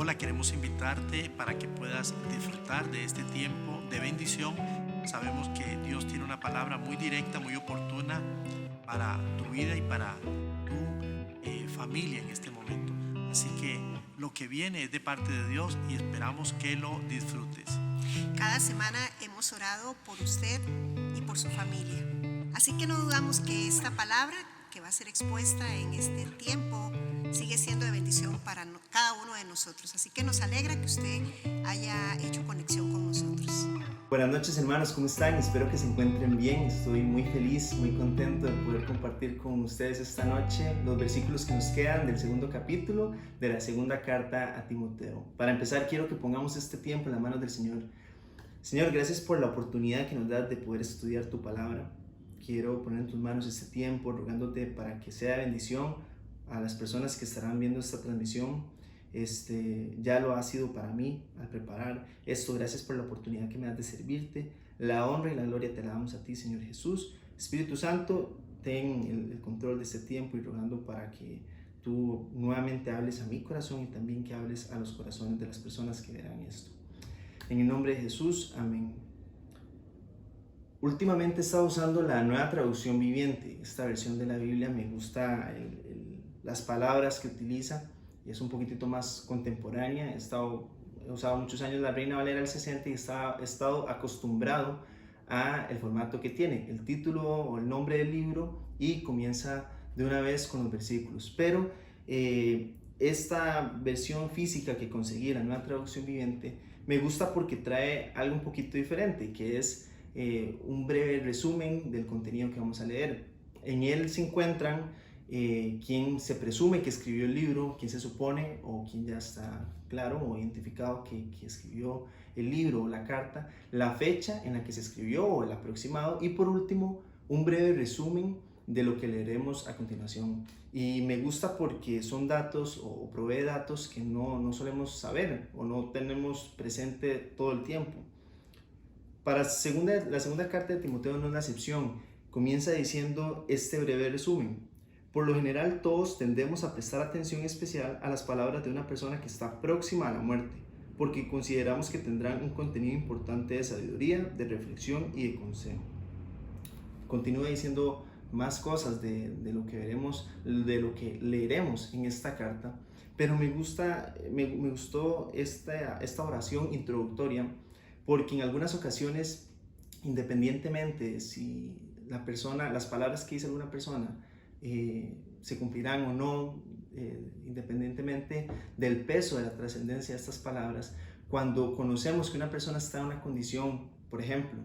Hola, queremos invitarte para que puedas disfrutar de este tiempo de bendición. Sabemos que Dios tiene una palabra muy directa, muy oportuna para tu vida y para tu familia en este momento. Así que lo que viene es de parte de Dios y esperamos que lo disfrutes. Cada semana hemos orado por usted y por su familia. Así que no dudamos que esta palabra que va a ser expuesta en este tiempo sigue siendo de bendición para cada uno de nosotros. Así que nos alegra que usted haya hecho conexión con nosotros. Buenas noches, hermanos, ¿cómo están? Espero que se encuentren bien. Estoy muy feliz, muy contento de poder compartir con ustedes esta noche los versículos que nos quedan del segundo capítulo de la segunda carta a Timoteo. Para empezar, quiero que pongamos este tiempo en las manos del Señor. Señor, gracias por la oportunidad que nos das de poder estudiar tu palabra. Quiero poner en tus manos este tiempo, rogándote para que sea bendición a las personas que estarán viendo esta transmisión. Ya lo ha sido para mí al preparar esto. Gracias por la oportunidad que me das de servirte. La honra y la gloria te la damos a ti, Señor Jesús. Espíritu Santo, ten el control de este tiempo y rogando para que tú nuevamente hables a mi corazón y también que hables a los corazones de las personas que verán esto. En el nombre de Jesús, amén. Últimamente he estado usando la Nueva Traducción Viviente. Esta versión de la Biblia me gusta las palabras que utiliza y es un poquitito más contemporánea. He usado muchos años la Reina Valera del 60 y he estado acostumbrado a el formato que tiene, el título o el nombre del libro, y comienza de una vez con los versículos. Pero esta versión física que conseguí, la Nueva Traducción Viviente, me gusta porque trae algo un poquito diferente, que es un breve resumen del contenido que vamos a leer. En él se encuentran quien se presume que escribió el libro, quien se supone o quien ya está claro o identificado que escribió el libro o la carta, la fecha en la que se escribió o el aproximado, y por último un breve resumen de lo que leeremos a continuación. Y me gusta porque son datos o provee datos que no solemos saber o no tenemos presente todo el tiempo. La segunda carta de Timoteo no es la excepción. Comienza diciendo este breve resumen. Por lo general, todos tendemos a prestar atención especial a las palabras de una persona que está próxima a la muerte, porque consideramos que tendrán un contenido importante de sabiduría, de reflexión y de consejo. Continúa diciendo más cosas de lo que veremos, de lo que leeremos en esta carta, pero me gustó esta oración introductoria, porque en algunas ocasiones, independientemente si las palabras que dice alguna persona se cumplirán o no, independientemente del peso de la trascendencia de estas palabras, cuando conocemos que una persona está en una condición, por ejemplo,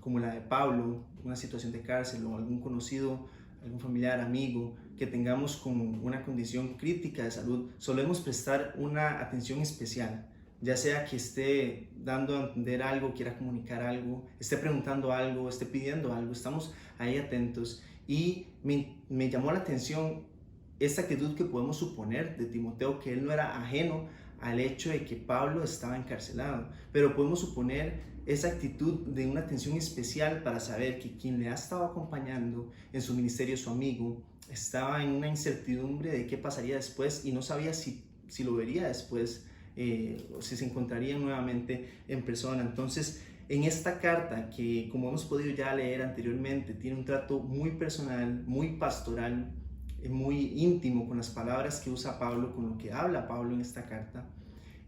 como la de Pablo, una situación de cárcel, o algún conocido, algún familiar, amigo, que tengamos con una condición crítica de salud, solemos prestar una atención especial, ya sea que esté dando a entender algo, quiera comunicar algo, esté preguntando algo, esté pidiendo algo, estamos ahí atentos. Y me llamó la atención esta actitud que podemos suponer de Timoteo, que él no era ajeno al hecho de que Pablo estaba encarcelado, pero podemos suponer esa actitud de una atención especial para saber que quien le ha estado acompañando en su ministerio, su amigo, estaba en una incertidumbre de qué pasaría después y no sabía si lo vería después, o si se encontrarían nuevamente en persona. Entonces, en esta carta, que como hemos podido ya leer anteriormente, tiene un trato muy personal, muy pastoral, muy íntimo con las palabras que usa Pablo, con lo que habla Pablo en esta carta.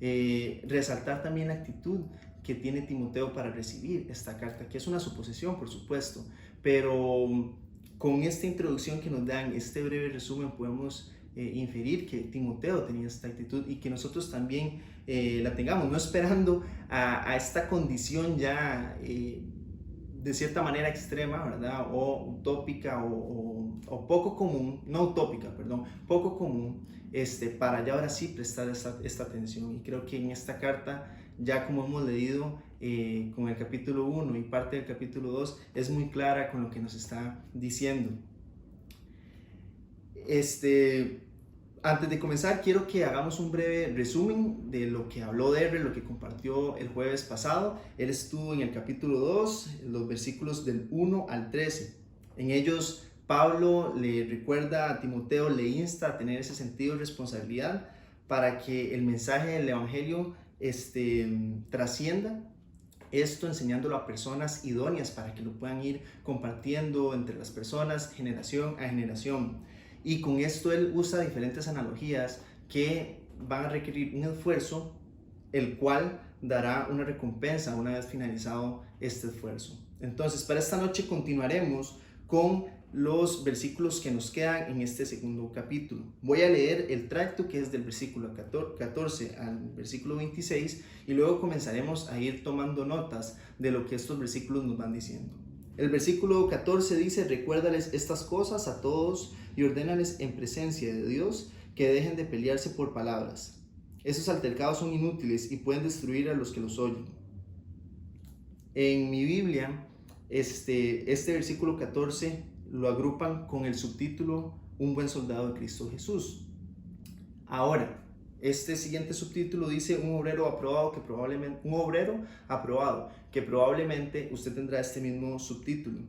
Resaltar también la actitud que tiene Timoteo para recibir esta carta, que es una suposición, por supuesto, pero con esta introducción que nos dan, este breve resumen, podemos inferir que Timoteo tenía esta actitud y que nosotros también la tengamos, no esperando a esta condición ya de cierta manera extrema, ¿verdad? O utópica o poco común, no utópica, perdón, poco común, para ya ahora sí prestar esta atención. Y creo que en esta carta, ya como hemos leído con el capítulo 1 y parte del capítulo 2, es muy clara con lo que nos está diciendo. Antes de comenzar, quiero que hagamos un breve resumen de lo que habló Derre, lo que compartió el jueves pasado. Él estuvo en el capítulo 2, los versículos del 1 al 13. En ellos, Pablo le recuerda a Timoteo, le insta a tener ese sentido de responsabilidad para que el mensaje del Evangelio trascienda. Esto enseñándolo a personas idóneas para que lo puedan ir compartiendo entre las personas, generación a generación. Y con esto él usa diferentes analogías que van a requerir un esfuerzo, el cual dará una recompensa una vez finalizado este esfuerzo. Entonces, para esta noche continuaremos con los versículos que nos quedan en este segundo capítulo. Voy a leer el tracto que es del versículo 14 al versículo 26 y luego comenzaremos a ir tomando notas de lo que estos versículos nos van diciendo. El versículo 14 dice: recuérdales estas cosas a todos y ordénales en presencia de Dios que dejen de pelearse por palabras. Esos altercados son inútiles y pueden destruir a los que los oyen. En mi Biblia, este versículo 14 lo agrupan con el subtítulo Un buen soldado de Cristo Jesús. Ahora, este siguiente subtítulo dice un obrero aprobado que probablemente usted tendrá este mismo subtítulo.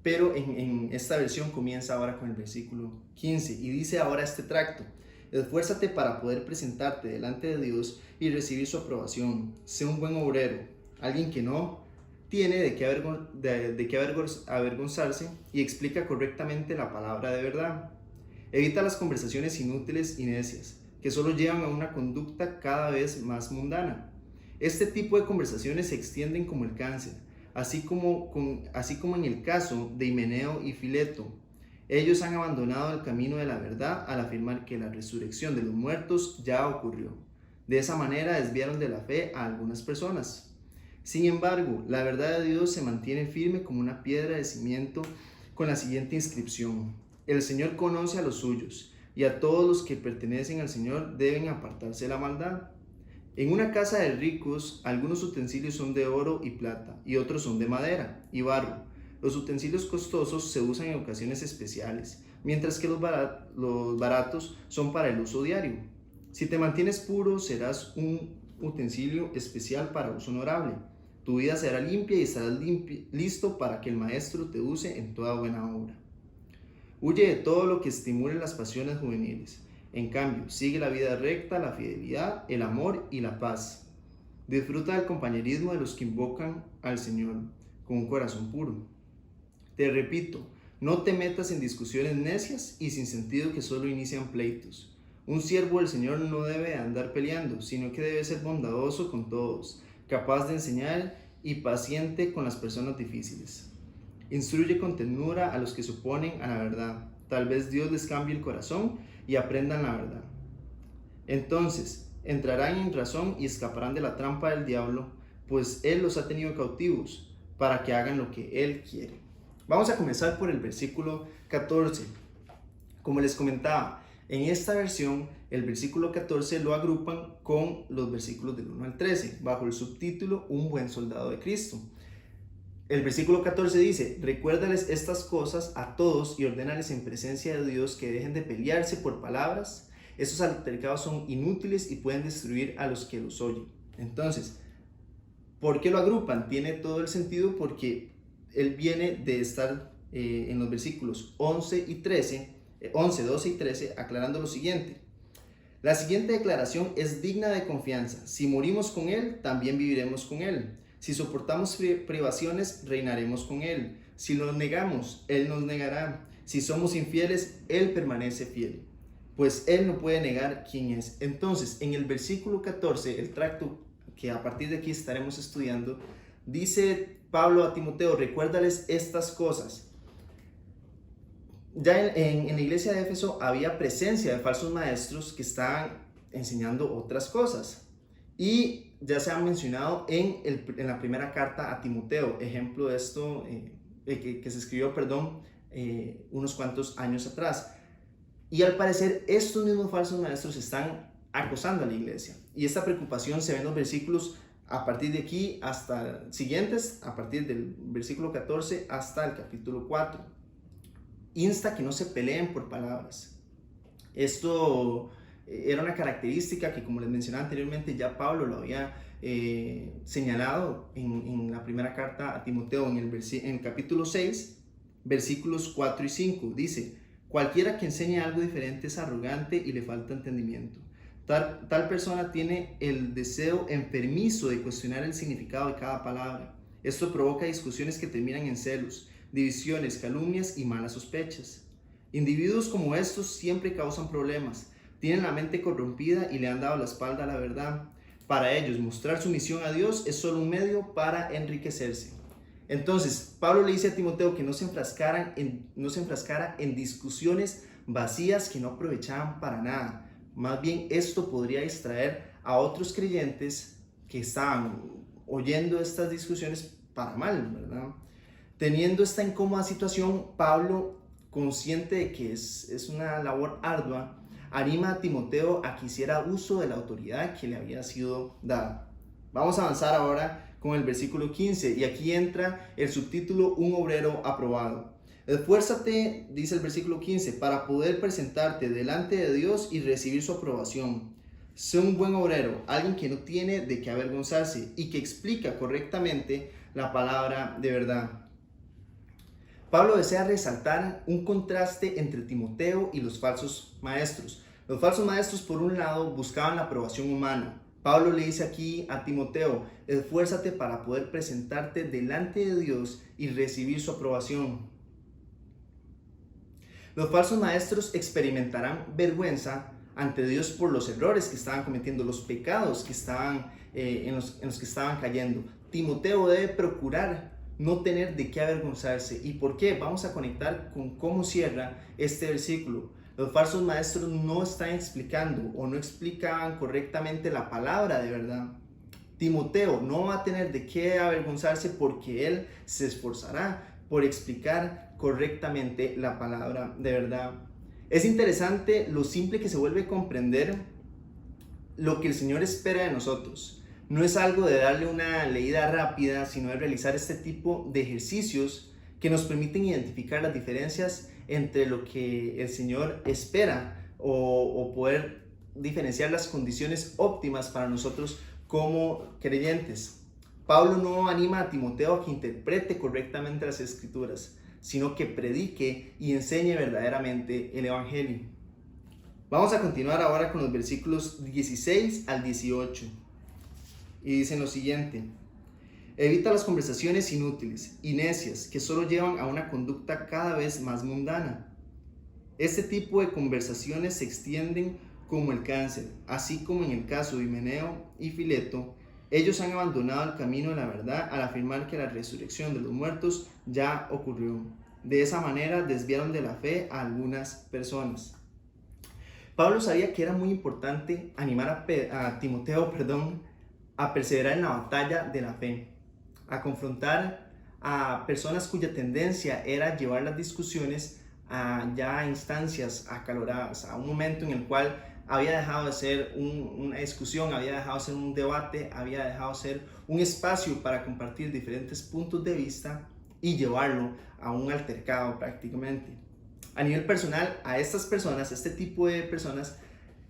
Pero en esta versión comienza ahora con el versículo 15 y dice ahora este tracto: esfuérzate para poder presentarte delante de Dios y recibir su aprobación. Sé un buen obrero, alguien que no tiene de qué avergonzarse y explica correctamente la palabra de verdad. Evita las conversaciones inútiles y necias, que solo llevan a una conducta cada vez más mundana. Este tipo de conversaciones se extienden como el cáncer, así como en el caso de Himeneo y Fileto. Ellos han abandonado el camino de la verdad al afirmar que la resurrección de los muertos ya ocurrió. De esa manera desviaron de la fe a algunas personas. Sin embargo, la verdad de Dios se mantiene firme como una piedra de cimiento con la siguiente inscripción: el Señor conoce a los suyos, y a todos los que pertenecen al Señor deben apartarse de la maldad. En una casa de ricos, algunos utensilios son de oro y plata, y otros son de madera y barro. Los utensilios costosos se usan en ocasiones especiales, mientras que los baratos son para el uso diario. Si te mantienes puro, serás un utensilio especial para uso honorable. Tu vida será limpia y estarás listo para que el Maestro te use en toda buena obra. Huye de todo lo que estimule las pasiones juveniles. En cambio, sigue la vida recta, la fidelidad, el amor y la paz. Disfruta del compañerismo de los que invocan al Señor con un corazón puro. Te repito, no te metas en discusiones necias y sin sentido que solo inician pleitos. Un siervo del Señor no debe andar peleando, sino que debe ser bondadoso con todos, capaz de enseñar y paciente con las personas difíciles. Instruye con ternura a los que se oponen a la verdad. Tal vez Dios les cambie el corazón y aprendan la verdad. Entonces entrarán en razón y escaparán de la trampa del diablo, pues Él los ha tenido cautivos para que hagan lo que Él quiere. Vamos a comenzar por el versículo 14. Como les comentaba, en esta versión, el versículo 14 lo agrupan con los versículos del 1 al 13, bajo el subtítulo Un buen soldado de Cristo. El versículo 14 dice: recuérdales estas cosas a todos y ordénales en presencia de Dios que dejen de pelearse por palabras. Esos altercados son inútiles y pueden destruir a los que los oyen. Entonces, ¿por qué lo agrupan? Tiene todo el sentido porque él viene de estar en los versículos 11, 12 y 13, aclarando lo siguiente: la siguiente declaración es digna de confianza. Si morimos con Él, también viviremos con Él. Si soportamos privaciones, reinaremos con Él. Si lo negamos, Él nos negará. Si somos infieles, Él permanece fiel, pues Él no puede negar quién es. Entonces, en el versículo 14, el tracto que a partir de aquí estaremos estudiando, dice Pablo a Timoteo: recuérdales estas cosas. Ya en la iglesia de Éfeso había presencia de falsos maestros que estaban enseñando otras cosas. Y ya se ha mencionado en la primera carta a Timoteo, ejemplo de esto que se escribió, unos cuantos años atrás. Y al parecer estos mismos falsos maestros están acosando a la iglesia. Y esta preocupación se ve en los versículos a partir de aquí hasta siguientes, a partir del versículo 14 hasta el capítulo 4. Insta que no se peleen por palabras. Esto era una característica que, como les mencionaba anteriormente, ya Pablo lo había señalado en la primera carta a Timoteo, en el capítulo 6, versículos 4 y 5. Dice: cualquiera que enseñe algo diferente es arrogante y le falta entendimiento. Tal persona tiene el deseo enfermizo de cuestionar el significado de cada palabra. Esto provoca discusiones que terminan en celos, divisiones, calumnias y malas sospechas. Individuos como estos siempre causan problemas, tienen la mente corrompida y le han dado la espalda a la verdad. Para ellos, mostrar sumisión a Dios es solo un medio para enriquecerse. Entonces, Pablo le dice a Timoteo que no se enfrascara en discusiones vacías que no aprovechaban para nada. Más bien, esto podría distraer a otros creyentes que estaban oyendo estas discusiones para mal, ¿verdad? Teniendo esta incómoda situación, Pablo, consciente de que es una labor ardua, anima a Timoteo a que hiciera uso de la autoridad que le había sido dada. Vamos a avanzar ahora con el versículo 15 y aquí entra el subtítulo Un obrero aprobado. Esfuérzate, dice el versículo 15, para poder presentarte delante de Dios y recibir su aprobación. Sé un buen obrero, alguien que no tiene de qué avergonzarse y que explica correctamente la palabra de verdad. Pablo desea resaltar un contraste entre Timoteo y los falsos maestros. Los falsos maestros, por un lado, buscaban la aprobación humana. Pablo le dice aquí a Timoteo, esfuérzate para poder presentarte delante de Dios y recibir su aprobación. Los falsos maestros experimentarán vergüenza ante Dios por los errores que estaban cometiendo, los pecados que estaban, en los que estaban cayendo. Timoteo debe procurar no tener de qué avergonzarse. ¿Y por qué? Vamos a conectar con cómo cierra este versículo. Los falsos maestros no están explicando o no explicaban correctamente la palabra de verdad. Timoteo no va a tener de qué avergonzarse porque él se esforzará por explicar correctamente la palabra de verdad. Es interesante lo simple que se vuelve comprender lo que el Señor espera de nosotros. No es algo de darle una leída rápida, sino de realizar este tipo de ejercicios que nos permiten identificar las diferencias entre lo que el Señor espera o poder diferenciar las condiciones óptimas para nosotros como creyentes. Pablo no anima a Timoteo a que interprete correctamente las Escrituras, sino que predique y enseñe verdaderamente el Evangelio. Vamos a continuar ahora con los versículos 16 al 18. Y dicen lo siguiente: evita las conversaciones inútiles y necias que solo llevan a una conducta cada vez más mundana. Este tipo de conversaciones se extienden como el cáncer, así como en el caso de Himeneo y Fileto. Ellos han abandonado el camino de la verdad al afirmar que la resurrección de los muertos ya ocurrió. De esa manera desviaron de la fe a algunas personas. Pablo sabía que era muy importante animar a Timoteo, a perseverar en la batalla de la fe, a confrontar a personas cuya tendencia era llevar las discusiones a ya instancias acaloradas, a un momento en el cual había dejado de ser una discusión, había dejado de ser un debate, había dejado de ser un espacio para compartir diferentes puntos de vista y llevarlo a un altercado prácticamente. A nivel personal, a estas personas, este tipo de personas,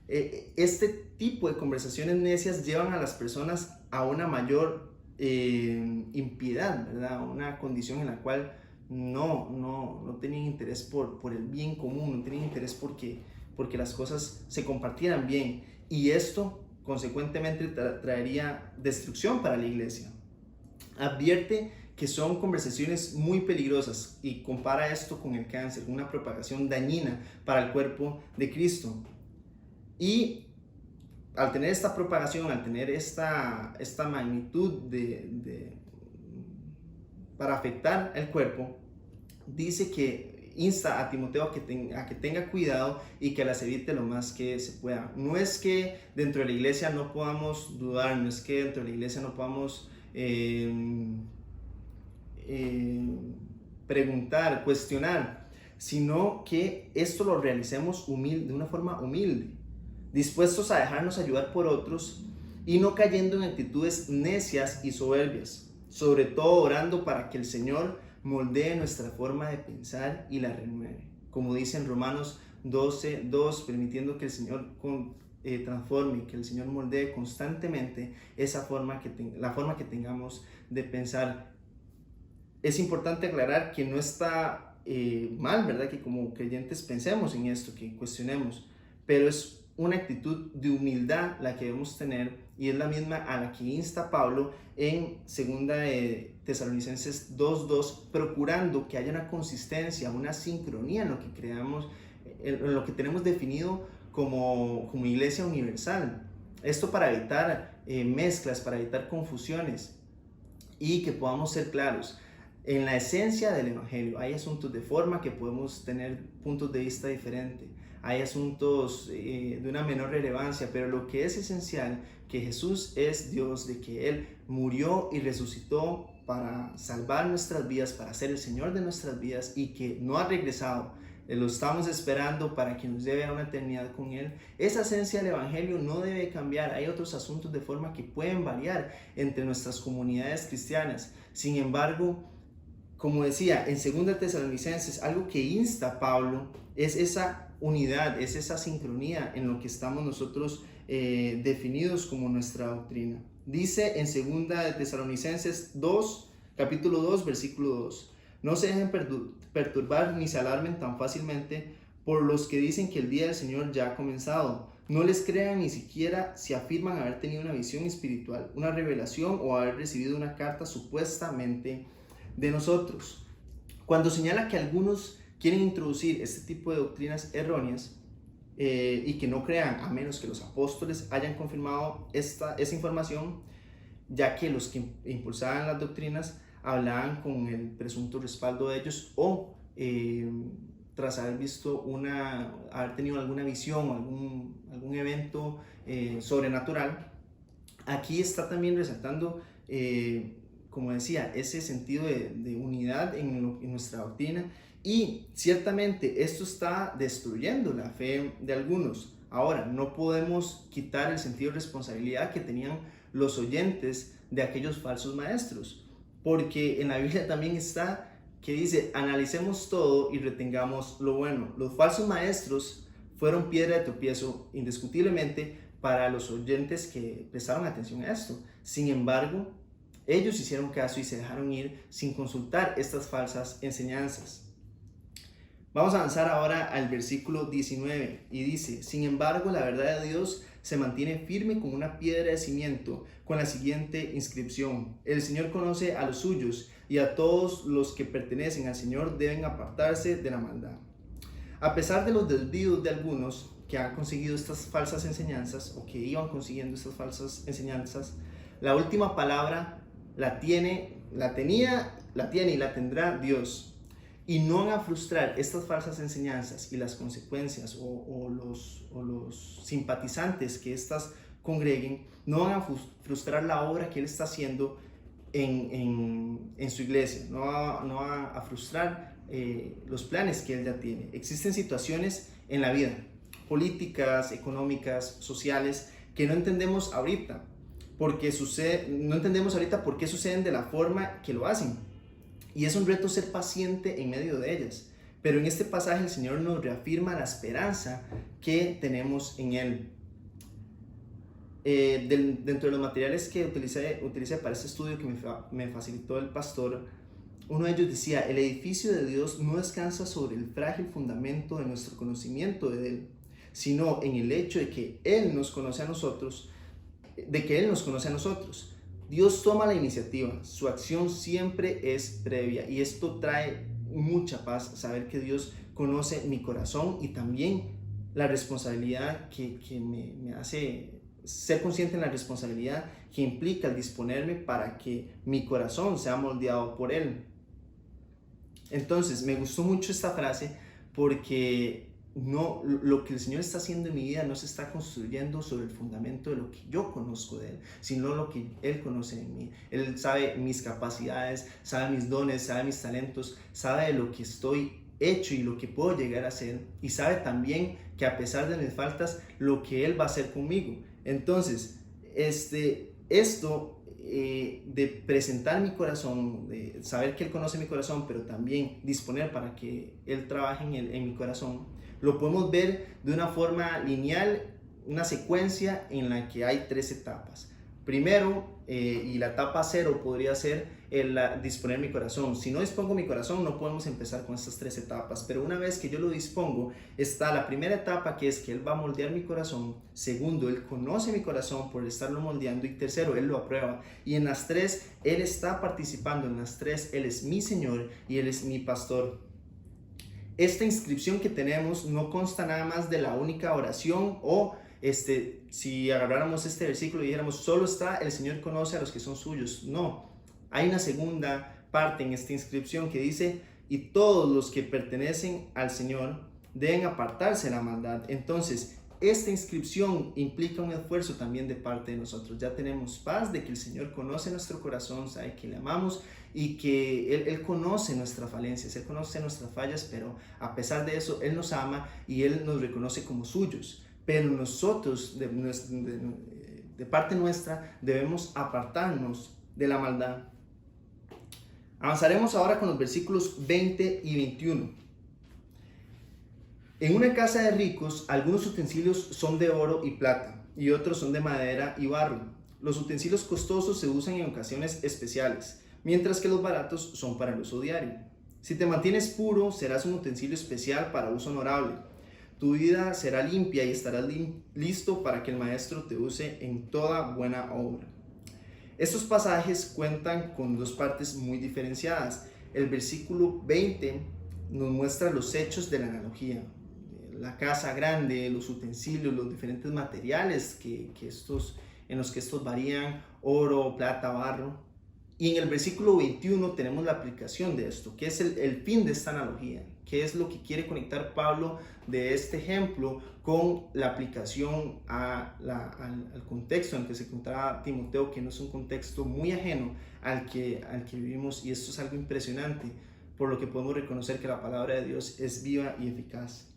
este tipo de conversaciones necias llevan a las personas a una mayor impiedad, ¿verdad? Una condición en la cual no tenían interés por el bien común, no tenían interés porque las cosas se compartieran bien, y esto consecuentemente traería destrucción para la iglesia. Advierte que son conversaciones muy peligrosas y compara esto con el cáncer, una propagación dañina para el cuerpo de Cristo. Y al tener esta propagación, al tener esta magnitud para afectar el cuerpo, dice que insta a Timoteo a que tenga cuidado y que las evite lo más que se pueda. No es que dentro de la iglesia no podamos dudar, no es que dentro de la iglesia no podamos preguntar, cuestionar, sino que esto lo realicemos de una forma humilde, dispuestos a dejarnos ayudar por otros y no cayendo en actitudes necias y soberbias, sobre todo orando para que el Señor moldee nuestra forma de pensar y la renueve, como dice en Romanos 12:2, permitiendo que el Señor transforme, que el Señor moldee constantemente la forma que tengamos de pensar. Es importante aclarar que no está mal, ¿verdad? Que como creyentes pensemos en esto, que cuestionemos, pero es una actitud de humildad la que debemos tener, y es la misma a la que insta Pablo en 2 Tesalonicenses 2:2, procurando que haya una consistencia, una sincronía en lo que creamos, en lo que tenemos definido como iglesia universal. Esto para evitar mezclas, para evitar confusiones, y que podamos ser claros. En la esencia del Evangelio hay asuntos de forma que podemos tener puntos de vista diferentes, hay asuntos de una menor relevancia, pero lo que es esencial, que Jesús es Dios, de que Él murió y resucitó para salvar nuestras vidas, para ser el Señor de nuestras vidas, y que no ha regresado, lo estamos esperando para que nos lleve a una eternidad con Él. Esa esencia del Evangelio no debe cambiar. Hay otros asuntos de forma que pueden variar entre nuestras comunidades cristianas. Sin embargo, como decía, en 2 Tesalonicenses, algo que insta Pablo es esa unidad, es esa sincronía en lo que estamos nosotros definidos como nuestra doctrina. Dice en 2 Tesalonicenses 2, capítulo 2, versículo 2, no se dejen perturbar ni se alarmen tan fácilmente por los que dicen que el día del Señor ya ha comenzado. No les crean ni siquiera si afirman haber tenido una visión espiritual, una revelación o haber recibido una carta supuestamente de nosotros. Cuando señala que algunos quieren introducir este tipo de doctrinas erróneas y que no crean a menos que los apóstoles hayan confirmado esa información, ya que los que impulsaban las doctrinas hablaban con el presunto respaldo de ellos, o tras haber visto haber tenido alguna visión o algún evento sobrenatural. Aquí está también resaltando, como decía, ese sentido de unidad en nuestra doctrina, y ciertamente esto está destruyendo la fe de algunos. Ahora, no podemos quitar el sentido de responsabilidad que tenían los oyentes de aquellos falsos maestros, porque en la Biblia también está que dice: analicemos todo y retengamos lo bueno. Los falsos maestros fueron piedra de tropiezo indiscutiblemente para los oyentes que prestaron atención a esto. Sin embargo, ellos hicieron caso y se dejaron ir sin consultar estas falsas enseñanzas. Vamos a avanzar ahora al versículo 19 y dice: sin embargo, la verdad de Dios se mantiene firme como una piedra de cimiento, con la siguiente inscripción: el Señor conoce a los suyos, y a todos los que pertenecen al Señor deben apartarse de la maldad. A pesar de los desvíos de algunos que han conseguido estas falsas enseñanzas, o que iban consiguiendo estas falsas enseñanzas, la última palabra la tiene y la tendrá Dios. Y no van a frustrar estas falsas enseñanzas y las consecuencias o los simpatizantes que estas congreguen, no van a frustrar la obra que Él está haciendo en su iglesia, no va a frustrar los planes que Él ya tiene. Existen situaciones en la vida, políticas, económicas, sociales, que no entendemos ahorita, por qué suceden de la forma que lo hacen. Y es un reto ser paciente en medio de ellas. Pero en este pasaje el Señor nos reafirma la esperanza que tenemos en Él. Dentro de los materiales que utilicé para este estudio que me facilitó el pastor, uno de ellos decía: el edificio de Dios no descansa sobre el frágil fundamento de nuestro conocimiento de Él, sino en el hecho de que Él nos conoce a nosotros, Dios toma la iniciativa, su acción siempre es previa, y esto trae mucha paz, saber que Dios conoce mi corazón, y también la responsabilidad que me hace ser consciente en la responsabilidad que implica el disponerme para que mi corazón sea moldeado por Él. Entonces, me gustó mucho esta frase, porque lo que el Señor está haciendo en mi vida no se está construyendo sobre el fundamento de lo que yo conozco de Él, sino lo que Él conoce de mí. Él sabe mis capacidades, sabe mis dones, sabe mis talentos, sabe de lo que estoy hecho y lo que puedo llegar a ser, y sabe también que a pesar de mis faltas, lo que Él va a hacer conmigo. Entonces, esto de presentar mi corazón, de saber que Él conoce mi corazón, pero también disponer para que Él trabaje en mi corazón, lo podemos ver de una forma lineal, una secuencia en la que hay 3 etapas. primero, y la etapa 0 podría ser el disponer mi corazón. Si no dispongo mi corazón, no podemos empezar con estas 3 etapas, pero una vez que yo lo dispongo, está la primera etapa, que es que Él va a moldear mi corazón. Segundo, Él conoce mi corazón por estarlo moldeando. Y tercero, Él lo aprueba. Y en las 3, Él está participando. En las 3, Él es mi Señor y Él es mi pastor. Esta inscripción que tenemos no consta nada más de la única oración, o si agarráramos este versículo y dijéramos, solo está el Señor conoce a los que son suyos. No, hay una segunda parte en esta inscripción que dice, y todos los que pertenecen al Señor deben apartarse de la maldad. Entonces, esta inscripción implica un esfuerzo también de parte de nosotros. Ya tenemos paz de que el Señor conoce nuestro corazón, sabe que le amamos y que Él conoce nuestras falencias, Él conoce nuestras fallas, pero a pesar de eso, Él nos ama y Él nos reconoce como suyos. Pero nosotros, de parte nuestra, debemos apartarnos de la maldad. Avanzaremos ahora con los versículos 20 y 21. En una casa de ricos, algunos utensilios son de oro y plata, y otros son de madera y barro. Los utensilios costosos se usan en ocasiones especiales, mientras que los baratos son para el uso diario. Si te mantienes puro, serás un utensilio especial para uso honorable. Tu vida será limpia y estarás listo para que el Maestro te use en toda buena obra. Estos pasajes cuentan con 2 partes muy diferenciadas. El versículo 20 nos muestra los hechos de la analogía. La casa grande, los utensilios, los diferentes materiales en los que estos varían, oro, plata, barro. Y en el versículo 21 tenemos la aplicación de esto, que es el fin de esta analogía, que es lo que quiere conectar Pablo de este ejemplo con la aplicación al contexto en el que se encontraba Timoteo, que no es un contexto muy ajeno al que vivimos, y esto es algo impresionante, por lo que podemos reconocer que la palabra de Dios es viva y eficaz.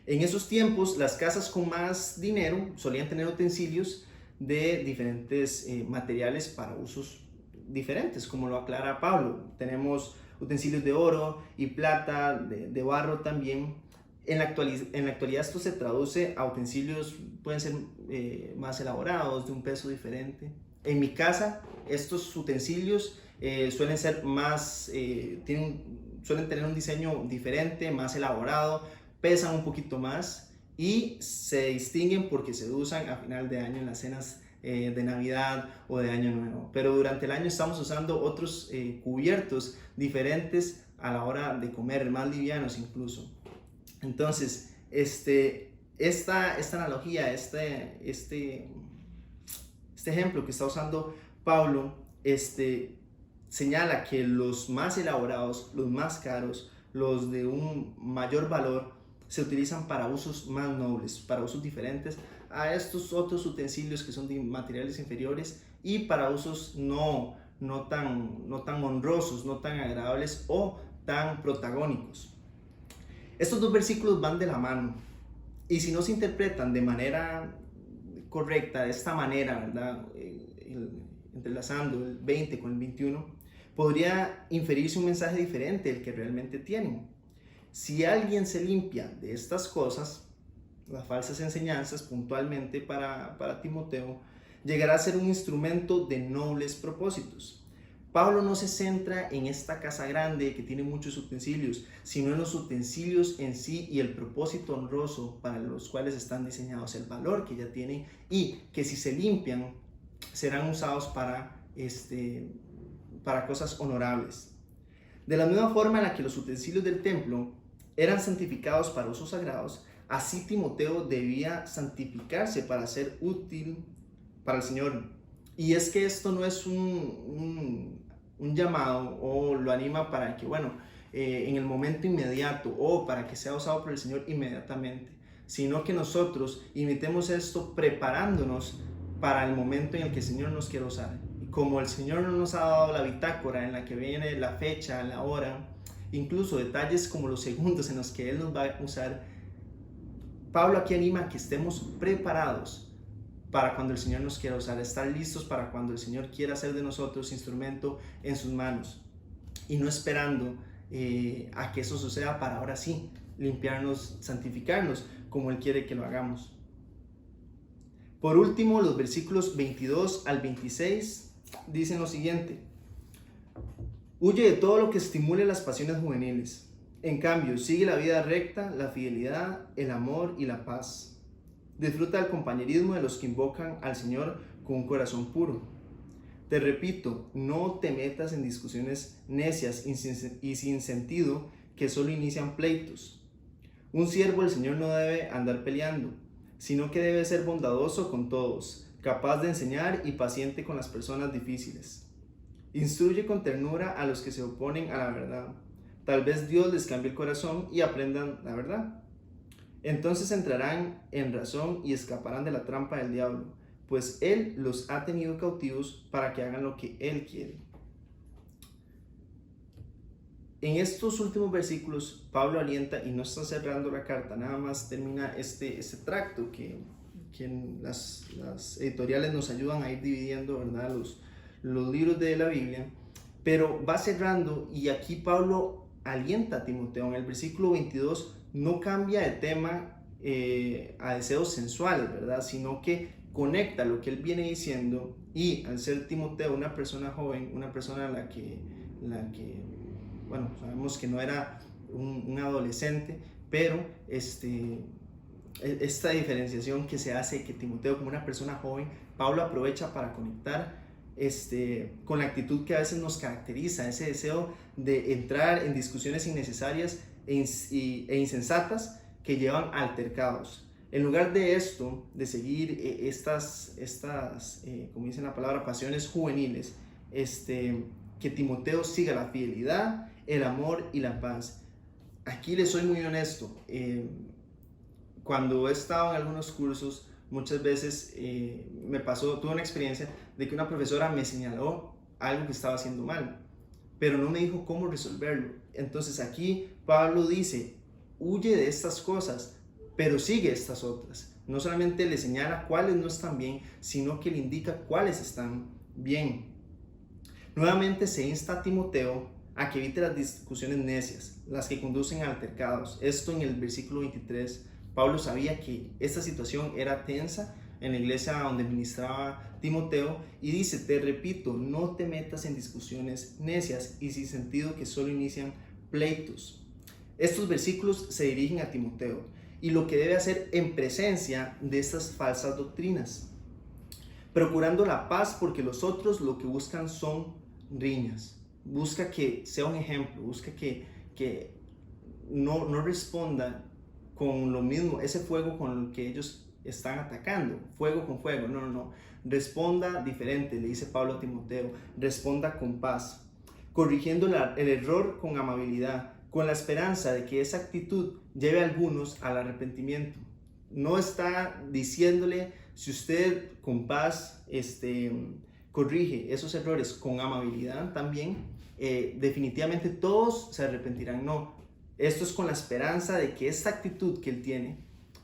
En esos tiempos, las casas con más dinero solían tener utensilios de diferentes materiales para usos diferentes, como lo aclara Pablo. Tenemos utensilios de oro y plata, de barro también. En la actualidad esto se traduce a utensilios, pueden ser más elaborados, de un peso diferente. En mi casa, estos utensilios suelen ser suelen tener un diseño diferente, más elaborado, pesan un poquito más y se distinguen porque se usan a final de año en las cenas de Navidad o de Año Nuevo. Pero durante el año estamos usando otros cubiertos diferentes a la hora de comer, más livianos incluso. Entonces, esta analogía, este ejemplo que está usando Pablo, señala que los más elaborados, los más caros, los de un mayor valor, se utilizan para usos más nobles, para usos diferentes a estos otros utensilios que son de materiales inferiores y para usos no tan honrosos, no tan agradables o tan protagónicos. Estos 2 versículos van de la mano, y si no se interpretan de manera correcta, de esta manera, ¿verdad? Entrelazando el 20 con el 21, podría inferirse un mensaje diferente del que realmente tienen. Si alguien se limpia de estas cosas, las falsas enseñanzas, puntualmente para Timoteo, llegará a ser un instrumento de nobles propósitos. Pablo no se centra en esta casa grande que tiene muchos utensilios, sino en los utensilios en sí y el propósito honroso para los cuales están diseñados, el valor que ya tienen y que si se limpian serán usados para cosas honorables. De la misma forma en la que los utensilios del templo eran santificados para usos sagrados, así Timoteo debía santificarse para ser útil para el Señor. Y es que esto no es un llamado o lo anima para que, en el momento inmediato o para que sea usado por el Señor inmediatamente, sino que nosotros imitemos esto preparándonos para el momento en el que el Señor nos quiere usar. Y como el Señor no nos ha dado la bitácora en la que viene la fecha, la hora, incluso detalles como los segundos en los que Él nos va a usar, Pablo aquí anima a que estemos preparados para cuando el Señor nos quiera usar, estar listos para cuando el Señor quiera hacer de nosotros instrumento en sus manos y no esperando a que eso suceda para ahora sí limpiarnos, santificarnos como Él quiere que lo hagamos. Por último, los versículos 22 al 26 dicen lo siguiente: huye de todo lo que estimule las pasiones juveniles. En cambio, sigue la vida recta, la fidelidad, el amor y la paz. Disfruta del compañerismo de los que invocan al Señor con un corazón puro. Te repito, no te metas en discusiones necias y sin sentido que solo inician pleitos. Un siervo del Señor no debe andar peleando, sino que debe ser bondadoso con todos, capaz de enseñar y paciente con las personas difíciles. Instruye con ternura a los que se oponen a la verdad. Tal vez Dios les cambie el corazón y aprendan la verdad. Entonces entrarán en razón y escaparán de la trampa del diablo, pues Él los ha tenido cautivos para que hagan lo que Él quiere. En estos últimos versículos, Pablo alienta, y no está cerrando la carta, nada más termina este tracto que las editoriales nos ayudan a ir dividiendo, ¿verdad?, los libros de la Biblia, pero va cerrando, y aquí Pablo alienta a Timoteo. En el versículo 22 no cambia de tema a deseos sensuales, ¿verdad?, sino que conecta lo que él viene diciendo, y al ser Timoteo una persona joven, una persona la que bueno, sabemos que no era un adolescente, pero esta diferenciación que se hace, que Timoteo como una persona joven, Pablo aprovecha para conectar con la actitud que a veces nos caracteriza, ese deseo de entrar en discusiones innecesarias e insensatas que llevan a altercados. En lugar de esto, de seguir estas como dice la palabra, pasiones juveniles, que Timoteo siga la fidelidad, el amor y la paz. Aquí les soy muy honesto, cuando he estado en algunos cursos, muchas veces tuve una experiencia de que una profesora me señaló algo que estaba haciendo mal, pero no me dijo cómo resolverlo. Entonces aquí Pablo dice, huye de estas cosas, pero sigue estas otras. No solamente le señala cuáles no están bien, sino que le indica cuáles están bien. Nuevamente se insta a Timoteo a que evite las discusiones necias, las que conducen a altercados. Esto en el versículo 23. Pablo sabía que esta situación era tensa en la iglesia donde ministraba Timoteo, y dice, te repito, no te metas en discusiones necias y sin sentido que solo inician pleitos. Estos versículos se dirigen a Timoteo y lo que debe hacer en presencia de estas falsas doctrinas, procurando la paz, porque los otros lo que buscan son riñas. Busca que sea un ejemplo, busca que no responda con lo mismo, ese fuego con el que ellos están atacando, fuego con fuego, no, responda diferente, le dice Pablo a Timoteo, responda con paz, corrigiendo el error con amabilidad, con la esperanza de que esa actitud lleve a algunos al arrepentimiento. No está diciéndole, si usted con paz corrige esos errores con amabilidad también, definitivamente todos se arrepentirán. No, esto es con la esperanza de que esta actitud que él tiene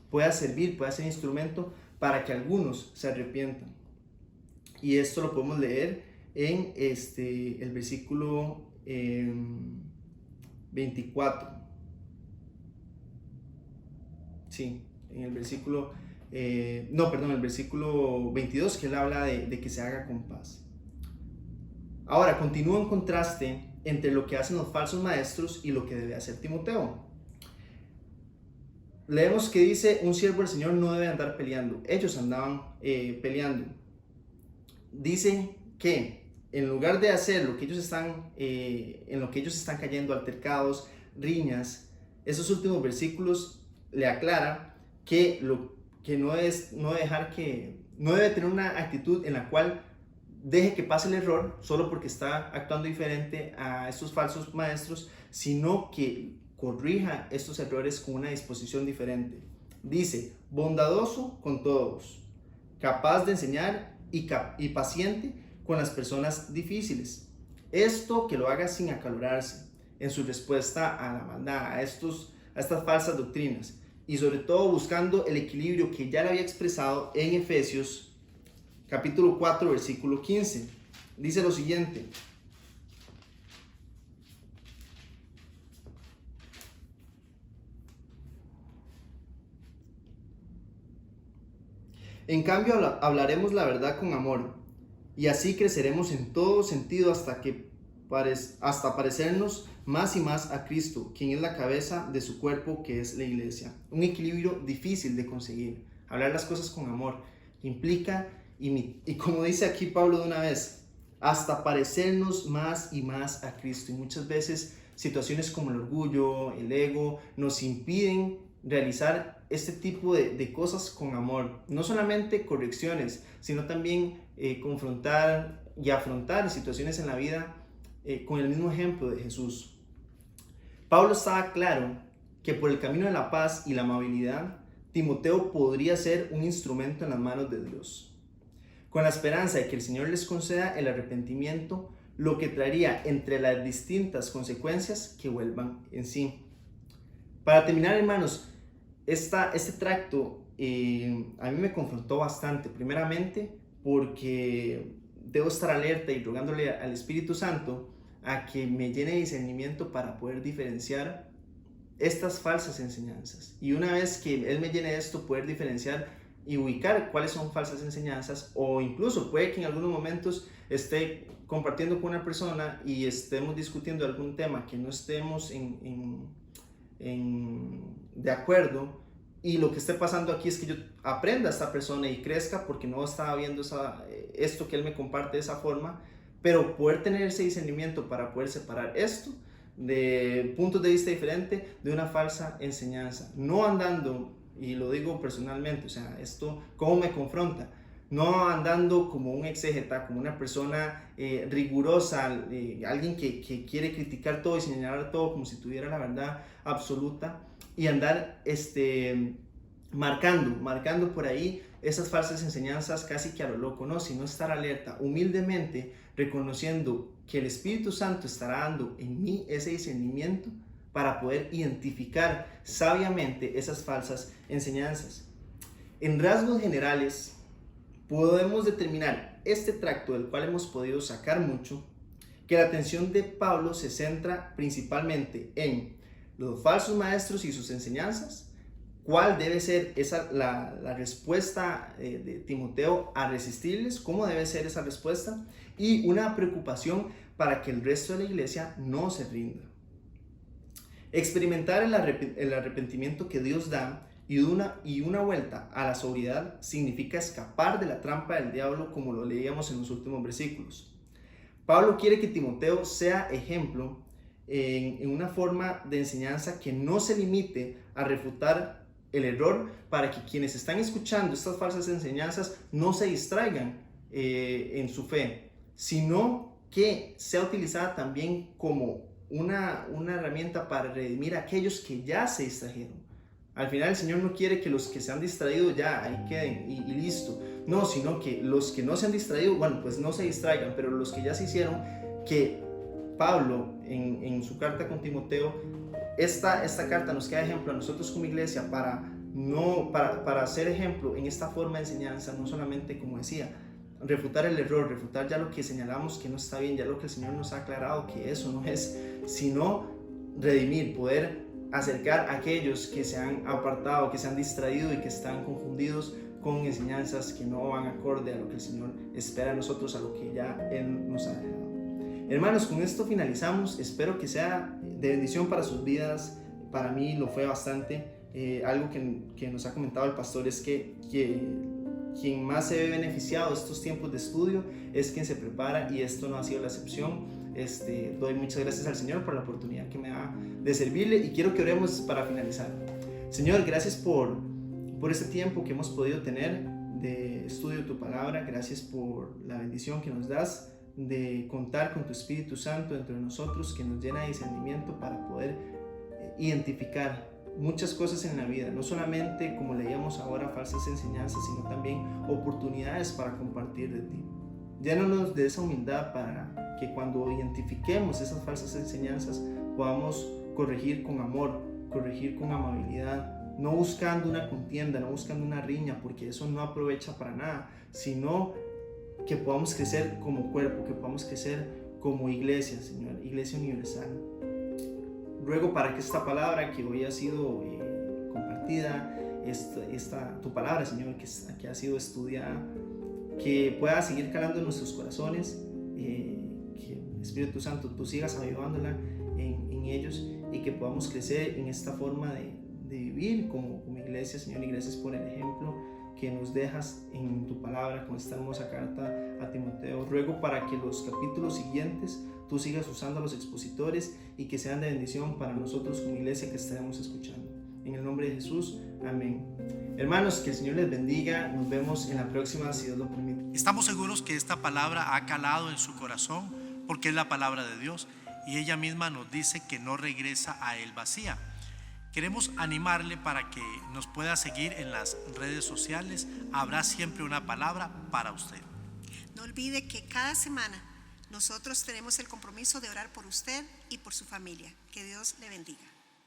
pueda servir, pueda ser instrumento para que algunos se arrepientan. Y esto lo podemos leer en el versículo 24. Sí, en el versículo el versículo 22, que él habla de que se haga con paz. Ahora, continúa un contraste entre lo que hacen los falsos maestros y lo que debe hacer Timoteo. Leemos que dice, un siervo del Señor no debe andar peleando. Ellos andaban peleando. Dicen que en lugar de hacer lo que ellos están, en lo que ellos están cayendo, altercados, riñas, esos últimos versículos le aclara que no debe tener una actitud en la cual deje que pase el error solo porque está actuando diferente a estos falsos maestros, sino que corrija estos errores con una disposición diferente. Dice, bondadoso con todos, capaz de enseñar y paciente con las personas difíciles. Esto que lo haga sin acalorarse en su respuesta a la maldad, a estas falsas doctrinas, y sobre todo buscando el equilibrio que ya le había expresado en Efesios capítulo 4, versículo 15. Dice lo siguiente: En cambio, hablaremos la verdad con amor, y así creceremos en todo sentido hasta parecernos más y más a Cristo, quien es la cabeza de su cuerpo, que es la iglesia. Un equilibrio difícil de conseguir. Hablar las cosas con amor implica, y como dice aquí Pablo de una vez, hasta parecernos más y más a Cristo. Y muchas veces situaciones como el orgullo, el ego, nos impiden realizar este tipo de cosas con amor. No solamente correcciones, sino también confrontar y afrontar situaciones en la vida con el mismo ejemplo de Jesús. Pablo estaba claro que por el camino de la paz y la amabilidad, Timoteo podría ser un instrumento en las manos de Dios, con la esperanza de que el Señor les conceda el arrepentimiento, lo que traería entre las distintas consecuencias que vuelvan en sí. Para terminar, hermanos, este tracto a mí me confrontó bastante, primeramente porque debo estar alerta y rogándole al Espíritu Santo a que me llene de discernimiento para poder diferenciar estas falsas enseñanzas. Y una vez que Él me llene de esto, poder diferenciar y ubicar cuáles son falsas enseñanzas, o incluso puede que en algunos momentos esté compartiendo con una persona y estemos discutiendo algún tema que no estemos de acuerdo, y lo que esté pasando aquí es que yo aprenda a esta persona y crezca porque no estaba viendo esto que Él me comparte de esa forma, pero poder tener ese discernimiento para poder separar esto de puntos de vista diferentes de una falsa enseñanza, no andando, y lo digo personalmente, o sea, esto cómo me confronta, no andando como un exégeta, como una persona rigurosa, alguien que quiere criticar todo y señalar todo como si tuviera la verdad absoluta, y andar marcando por ahí esas falsas enseñanzas casi que a lo loco, no, sino estar alerta, humildemente reconociendo que el Espíritu Santo estará dando en mí ese discernimiento para poder identificar sabiamente esas falsas enseñanzas. En rasgos generales, podemos determinar este tracto del cual hemos podido sacar mucho, que la atención de Pablo se centra principalmente en los falsos maestros y sus enseñanzas, cuál debe ser la respuesta de Timoteo a resistirles, cómo debe ser esa respuesta, y una preocupación para que el resto de la iglesia no se rinda. Experimentar el arrepentimiento que Dios da y una vuelta a la sobriedad significa escapar de la trampa del diablo, como lo leíamos en los últimos versículos. Pablo quiere que Timoteo sea ejemplo en una forma de enseñanza que no se limite a refutar el error, para que quienes están escuchando estas falsas enseñanzas no se distraigan en su fe, sino que sea utilizada también como una herramienta para redimir a aquellos que ya se distrajeron. Al final el Señor no quiere que los que se han distraído ya ahí queden y listo, no, sino que los que no se han distraído, bueno, pues no se distraigan, pero los que ya se hicieron, que Pablo en su carta con Timoteo, esta carta nos queda ejemplo a nosotros como iglesia para ser ejemplo en esta forma de enseñanza, no solamente, como decía, refutar el error, refutar ya lo que señalamos que no está bien, ya lo que el Señor nos ha aclarado que eso no es, sino redimir, poder acercar a aquellos que se han apartado, que se han distraído y que están confundidos con enseñanzas que no van acorde a lo que el Señor espera de nosotros, a lo que ya Él nos ha dejado. Hermanos, con esto finalizamos. Espero que sea de bendición para sus vidas. Para mí lo fue bastante. Algo que nos ha comentado el pastor es que quien más se ve beneficiado de estos tiempos de estudio es quien se prepara, y esto no ha sido la excepción. Doy muchas gracias al Señor por la oportunidad que me da de servirle, y quiero que oremos para finalizar. Señor, gracias por este tiempo que hemos podido tener de estudio de tu palabra. Gracias por la bendición que nos das de contar con tu Espíritu Santo entre nosotros, que nos llena de discernimiento para poder identificar muchas cosas en la vida, no solamente, como leíamos ahora, falsas enseñanzas, sino también oportunidades para compartir de ti. Llénanos de esa humildad para que cuando identifiquemos esas falsas enseñanzas podamos corregir con amor, corregir con amabilidad, no buscando una contienda, no buscando una riña, porque eso no aprovecha para nada, sino que podamos crecer como cuerpo, que podamos crecer como iglesia, Señor, iglesia universal. Ruego para que esta palabra que hoy ha sido compartida tu palabra, Señor, que ha sido estudiada, que pueda seguir calando en nuestros corazones, que Espíritu Santo tú sigas avivándola en ellos, y que podamos crecer en esta forma de vivir como iglesia, Señor. Y gracias por el ejemplo que nos dejas en tu palabra con esta hermosa carta a Timoteo. Ruego para que los capítulos siguientes tú sigas usando a los expositores y que sean de bendición para nosotros como iglesia que estaremos escuchando. En el nombre de Jesús, amén. Hermanos, que el Señor les bendiga. Nos vemos en la próxima, si Dios lo permite. Estamos seguros que esta palabra ha calado en su corazón, porque es la palabra de Dios y ella misma nos dice que no regresa a él vacía. Queremos animarle para que nos pueda seguir en las redes sociales. Habrá siempre una palabra para usted. No olvide que cada semana nosotros tenemos el compromiso de orar por usted y por su familia. Que Dios le bendiga.